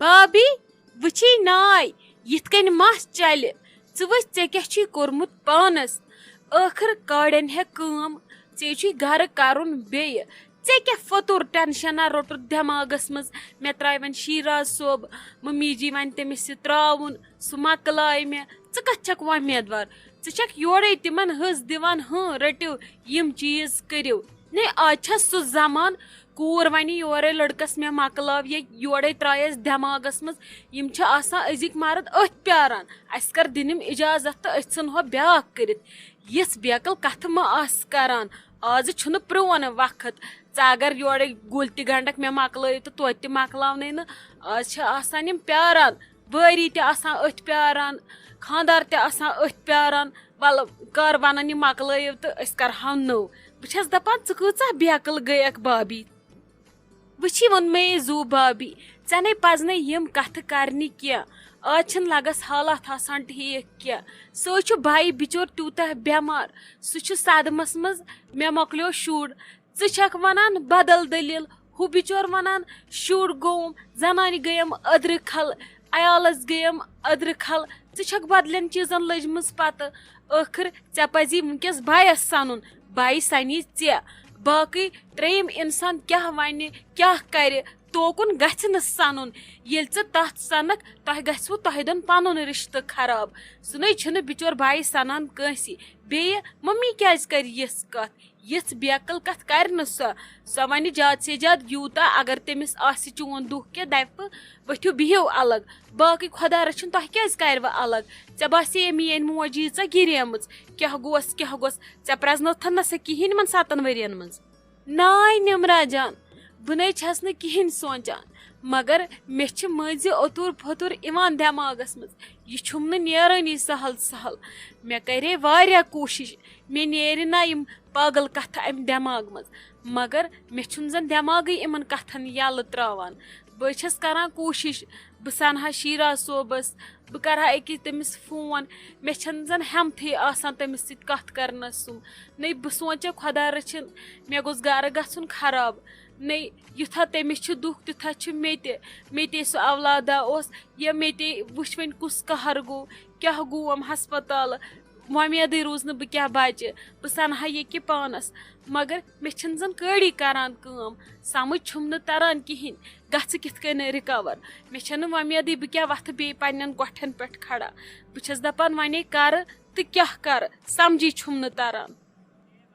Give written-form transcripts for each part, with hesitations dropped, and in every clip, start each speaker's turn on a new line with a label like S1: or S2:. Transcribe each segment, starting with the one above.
S1: भाभी वुची नाय यिथ कन मस चल वच ऐ क्या कोर्मुत पानस आखिर काड़न हे काम ऐ घर करन बेय ऐ क्या फतुर टेंशना रोटुर दिमागस मज मे त्राय वन शीराज सोब मम्मी जी वन तमिस त्राउन सु मकलाय मे च कथ छक वमेदवार च योरे तिमन हज दिवान रटिव यम चीज करिव ने आज सु जमान कूर वन योरे लड़कस मे मकलाव ये योरे त्रायस दिमागस मज यम छ आसा अजिक मर्द अथ प्यारान अस कर दिनिम इजाजत तो अथ सनहो ब्याह करित यस बेकल कथ म आस करान आज छुन प्रोन वक्त अगर योरे गुल ति गंडक मे मकल तो तोत ति मकलावने न आज छ आसान यम प्यारान बारी ते आसान अथ प्यारान खानदार ते आसान अथ प्यारान वल कर वनन यम मकल तो अस करहाव नो बस दपान च कूचा बेकल गयक भाभी वही वो मे जू भाभी ऐ पजन यम कथ करनी क्या आज लगस हालात आसान ठीक क्या सो भाई बिचोर तूता बेमार सह सदमस मज मे मकलो शुर क वनान बदल दलील हु बिचोर वनान शुर गोम जनान गयम अदर खल अयालस गयम अदर खल क बदलन चीजन लजम पत आखिर ऐ पजी वनकस भाईस सनुन भाई सनी ऐ बाकी त्रेम इंसान क्या वन क्या कर तोकुन गछ न सनुन ये तथ सनक तह गो तह दोन पन रिश्त खराब सुन छुन बिचोर भाई सनान कंसी बे मम्मी क्या कर यस कथ यस बेकल कथ कर सो वन ज्यादा से ज्यादा यूता अगर तमिस आसि चोन दुख के दप वथ्यू बिहव अलग बाकी खुदा रचन तह क्या कर अलग ऐ बासे मेन मोजी च गिरेम क्या गोस ऐ प्रजन ना सा कहें मन 7 वरियन मज नाय निमरा जान बह छस न कहें सोचान मगर मे मज ओतुर फतुर इवान दिमागस मज यह छुम नेरानी सहल सहल मे करे वारिया कोशिश मे नेर ना यम पागल कथ अम दिमाग मज मगर मे छुन जन दिमाग इमन कथन यल त्रावान बह छस करान कोशिश बह सनहा शीराज सोबस बह करहा अकिस तमिस फोन मे छन जन हमथे आसान तमिस सत कथ करनस नै बह सोचे खुदा रचन मे गोस गर गछुन खराब नै युथा तमिस दुख तुथा मे सो औलादा ओस या मे वुच वन कुस कहर गो क्या गोम हस्पताल वमेद रूज न बह क्या बचे बह सनहा ये पानस मगर मे छन जन कड़ी करान काम समझ छुम न तरन कहें गछ किथ कन रिकवर मे छन वमेद बह क्या वथ बे पन्न गोठन पे खड़ा बह दपान वने कर तो क्या कर समझी छुम न तरन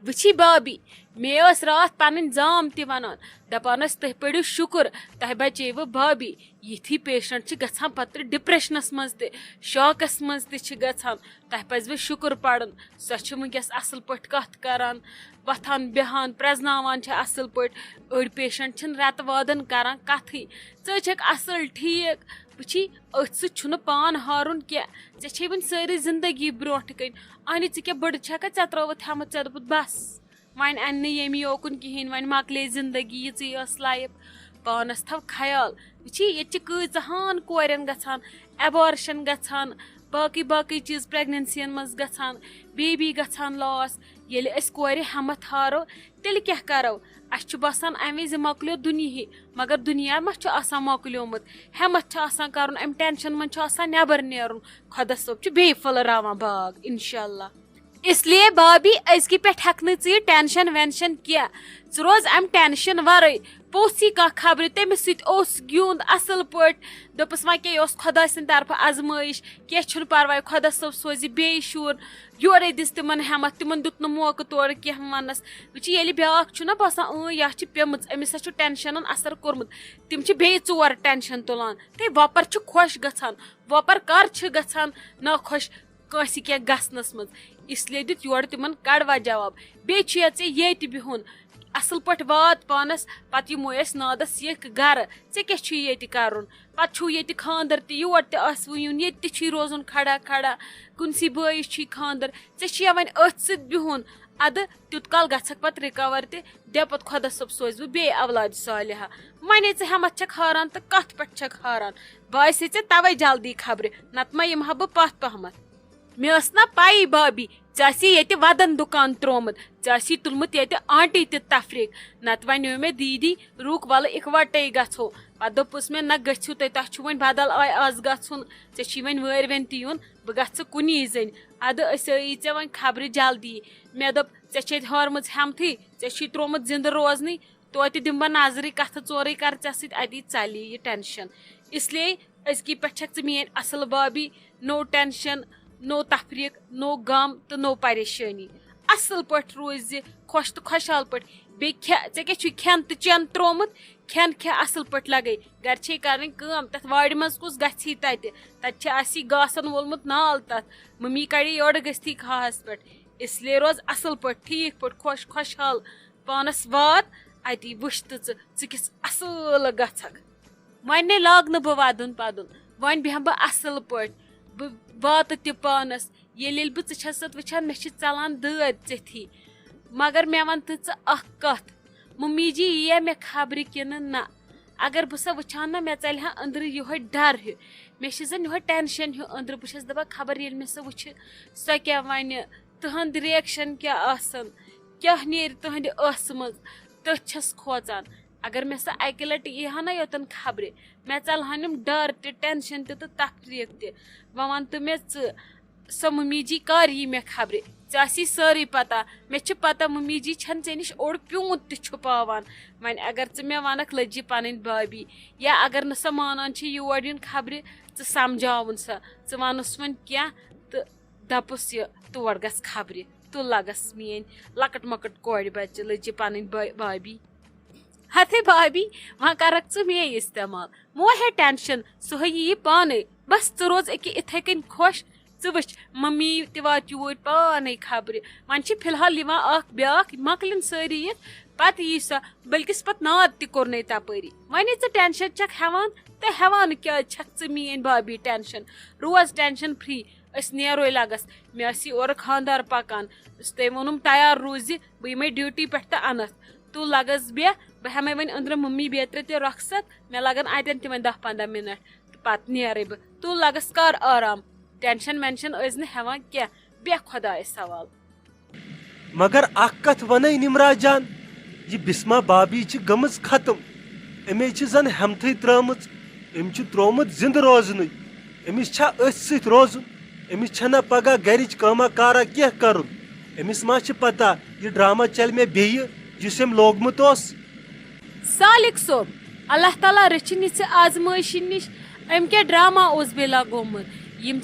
S1: वही भाभी मे रात पन जाम वन दपान तह पड़ो शुक्र तह बचेव भाभी यथी पेशेंट गसान पत्र डिप्रेशनस मज शॉकस मज गसान तह पजव शुक्र पड़न सो वनकस असल पट कथ करान वथान बेहान प्रजनावान असल पट अड़ पेशेंट रत वादन करान कथी क असल ठीक वही अथ सु पान हारुन क्या ऐ वन सारी जिंदगी ब्रोट कन अन क्या बड़ छका ऐ त्रोवत हम ऐ दोपुत बस वन अन यमी योकुन कहें वन मकले जिंदगी ये लाइफ पानस थव ख्याल वही ये कईचान कोरन गसान एबॉर्शन गसान बाकी बाकी चीज प्रेगनेंसी मज गसान बेबी गसान लॉस ये कोर हमत हारो तेल क्या करो अस बसान अमे वि मकलो दुनिया मगर दुनिया मा मकलियोमुत हमत कर अम टेंशन मन नबर नेरुन खुदा सोब बे फलरावान बाग इंशाल्लाह इसलिए भाभी अजकि पे हेक नी टेंशन वेंशन क्या रोज अम टेंशन वर पोसी कह खबर तमिस गिंद असल पट दोपस वे क्या खुदा सद तरफ आजमाइश क्या परवाह खुदा सोब सोज बे शुर योरे दिस तिमन हमत तिमन दुत मौक तोड़ कह वनस वही ये ब्या बसान यह पेमच अमिस टेंशन असर कोर्मुत तिम बे 4 टेंशन तुलान ते वपर खुश गसान वपर कर गसान ना खुश कंस क्या गसनस मज इसलिए दित योर तिमन कड़वा जवाब बे ये बिहुन असल पट वात पानस पत यमो नादस यख गर ऐ क्या ये कर पू ये खानदर योर तुन ये रोजन खड़ा खड़ा कुनसी बस खानदर ऐ वन अथ सत बिहुन अद तुत काल गक पत रिकवर तप खुदा सोब सोज बे औलाद सालिहा वन हमत छक हारान तो कथ पे छक हारान बासे तवे जल्दी खबर नत मा यमहा बह पत पहमत मे ना पाई भाभी ये वदन दुकान त्रोमुत चे तुलमुत ये आंटी तफरीक नत वो मे दीदी रुक वल इकवटे गो पे दोपुस मे ना गु तुम वो बदल आय आज गुन वे वर वन तुन बह गुनी जन अद यी वे वो खबर जल्दी मे दोप ऐ हरम हेमथी ऐ त्रोमुत जिंद रोजन तो दिम बह नजर कथ चोर कर अति चल यह टेंशन इसलिए अजक पे मेन असल भाभी नो टेंशन नो तफरीक नो गम तो नो परेशानी असल पट रोज खुश तो खुशहाल पट बे खेन तो चेन त्रोमुत खेन खे असल पट लगे घर छे कर तथ वाड़ मज कुस गि तत गासन वोलमुत नाल तथ मम्मी कड़े योड़ गस्थी खास पे इसलिए रोज असल पट ठीक पट खुश खुशहाल पानस वात अति वुच तो किस असल गक वन लाग न बह वदन पदन वन बेह बह असल पट वात पानस ये बस वुचान मे चलान दद थी मगर मे वन तो कथ मम्मी जी यी मे खबर किन ना अगर बह वुचान ना मे चल अंदर यो डर हूँ मे जन यो टेंशन हूँ अंदर बस दपा खबर ये मे सह वुच सो क्या वन तुहद रिएक्शन क्या क्या नीर तुहद अस मज तथ खोचान अगर मे सह अकि लट यह ना योतन खबर मे चलहान डर टेंशन तो तफरीक वन तो मे सो मम्मी जी कर यी मे खबर ची सारी पता मे पता मम्मी जी छन ऐ नश ओड़ प्यूत त छुपावान वन अगर मे वनक लज्जि पन भाभी या अगर न मानान योर इन खबर समझावन सा वनुस वन क्या तो दपुस यह तोड़ गस खबर तो लगस मेन लकट मकट कोड़ बच्चे लज्जि पन भाभी हथे भाभी वहाँ करक मे इस्तेमाल मो है टेंशन सह यी पाने बस रोज अके इथे कन खुश वुच मम्मी वात यूर पाने खबर वन फिलहाल ब्या मकलिन सारी ये पत यी सो बल्कि पत नाद तोर्न तपरी वन टेंशन छक हेवान तो हेवान क्या छक मेन भाभी टेंशन रोज टेंशन फ्री नेरो लगस मे और खानदार पकान ते वोनुम तैयार रूज बह यमे ड्यूटी पे तो अनत तू लगस बह बह हेमे वन अंदर मम्मी बेत्र ते रखसत मे लगन अतन तिम 10-15 मिनट पत नेरे बह तू लगस कर आराम टेंशन मेंशन हेवान क्या बे खुदाए सवाल
S2: मगर कथ वन निमरा जान यह बिस्मा भाभी गमज खत्म अमे जन हेमथ त्रमच अम त्रोमुत जिंद रोजन अमिस अथ रोजन अमिस छना पगह गरिच कामा कारा क्या कर अमिस मा पता यह ड्रामा चल मे बेस लोगमुत
S1: सालिक सोब अल्लाह ताला रचिन आजमाइश निश अम क्या ड्रामा बे लगोमुत यम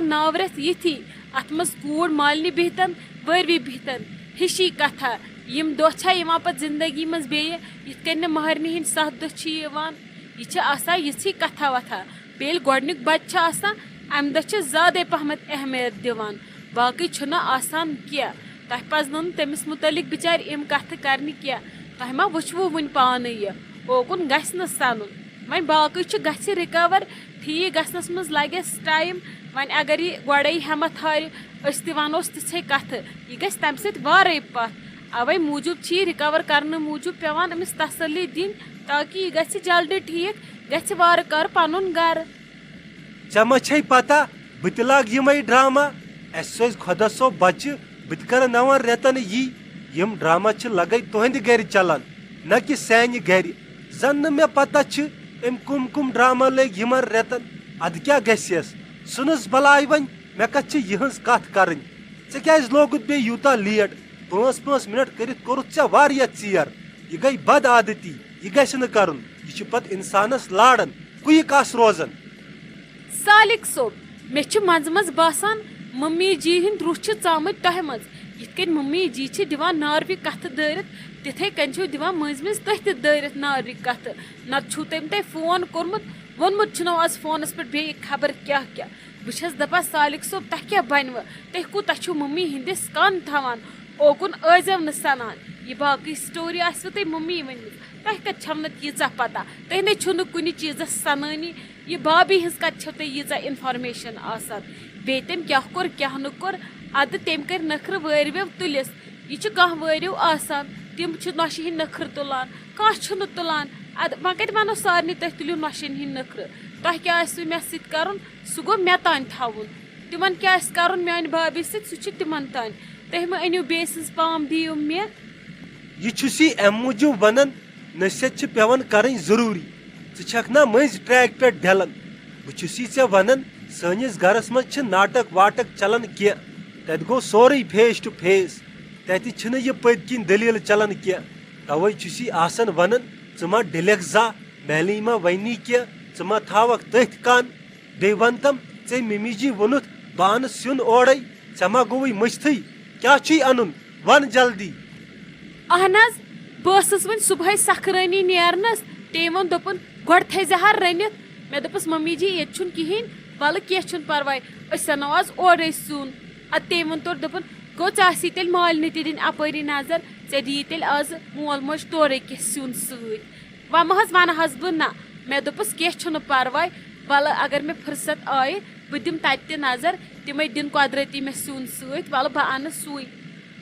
S1: नावरत यथी अत मज कूड़ मालनी बिहतन वर्वी बिहतन हिशी कथा यम दह पे जिंदगी मज बे यथ कन महरनी हिंद 7 दह यह यी कथा वथा बेल गोडनिक बच्चे अम दह ज्यादा पहमत अहमियत दिवान बाकी आसान क्या तह पजन तमिस मुतलिक बिचार इम कथ कर क्या तह मा वुचवु वन पान यह ओकुन गन सन वन बाकी ग रिकवर ठीक गसनस मज लगे टाइम वन अगर यह गोड़े हेमत हार वनोस तिथे कथ यह गस तम सर पथ अवे मूजूब रिकवर करने मूजूब पेवान अमिस तसल्ली दिन ताकि यह गि जल्दी ठीक गि वार कर पनुन घर
S2: चमा पता बत लाग यम ड्रामा अस खुदा सो बच्चे बत कर 9 रेतन यम ड्रामा लगे तुहद गर चलान न कि सान गर जन मे पता अम कुम कुम ड्रामा लग यमन रेतन अद क्या गस सुनस बलाय वन मे कत यहज कथ कर क्या लोगुत बे यूता लेट 5 मिनट कर चेर यह गई बद आदती यह गि कर यह पत इंसानस लाड़न कुक रोजन
S1: सालिक सोब मे मज मज बासान मम्मी जी हिंद रुह चामत तह मज यिथ मम्मी जी दिवान नारवी कथ दरित तिथे कन दिवान मज मज तह दरित नारवी कथ नत तम तह फोन कोर्मुत वोनमुत आज फोनस पे बे खबर क्या क्या बस दपा सालिक सोब तह क्या बनव तह कूत मम्मी हिंदिस कान थवान ओकुन आजव न सनान यह बाकी स्टोरी आसव तह मम्मी वन तह कत छम तीचा पता तह ने कुन चीज सनानी यह भाभी हज कत तह यीजा इन्फॉर्मेशन आसान बे तम क्या कोर क्या कोर अद तम कर नखर वर्व तुलिस यह कह वर्व आसान तम नशे हिंद नखर तुलान कह तुलान अद वह कत वनो सारे तुह तुलियो नशन हिंद नखर तह क्या मे सत कर सह गो मे तान थवन तिमन क्या कर मान भाभी सह तिमन तान तुम मा अनिव बे सज पाम दियो मे
S2: यह अम मूजूब वन नसीहत पेवन कर जरूरी षक ना मज ट्रैक पे ढलन बह वन सनिस गरस मज नाटक वाटक चलान कह तत गो सोरे फेस टू फेस तत यह पत किन दलील चलान कह तवे आसन वन मा डिलख जा महली मा वनी कह मा थावक तथ कान बे वन तम ऐ मम्मी जी वोनुत बान सुन ओड़े मा गोई मश्थी क्या अन वन जल्दी
S1: अहन बस वन सुबह सखरानी नेरनस टे वो दोपन गोड़ थे हर रनित मे दोपस मम्मी जी ये कहें वल कह परवाय अनो आज ओरे सुन ते वो तोर दोपन गो ची तेल मालि दिन अपरी नजर ऐ दी तेल आज मोल मोज तोरे कह सुन सह वन बह ना मे दोपस कह परवाय वल अगर मे फुर्सत आये बह दिम तत नजर तिमे दिन कुदरती मे सुन सत वल बह अन सुई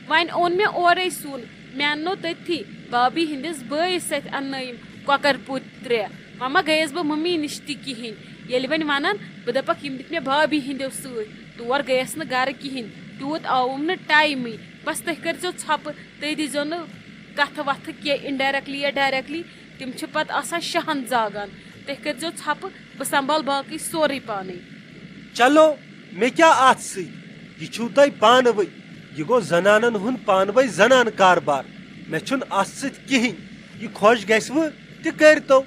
S1: वन ओन मे ओरे सुन मे अनो तथी भाभी हंदिस बस सत अनम कौकर पुत त्रे वह गयस बह मम्मी नश कहें ये वन वन बह दपक यम दित मे भाभी हंदो सर गयस न गर कहें तूत आवम न टाइम बस तुम करो छप तुम दीजो न कथ वथ कह इनडायरेक्टली या डायरेक्टली तिम पत आसान शहन जागान तुम करो छप बह संभाल बाकी सोरे पान
S2: चलो मे क्या अत सह तुम पानवे यह गो जनानन हुन पानवे जनान कारबार मे अत सह कहें यह खुश गो तो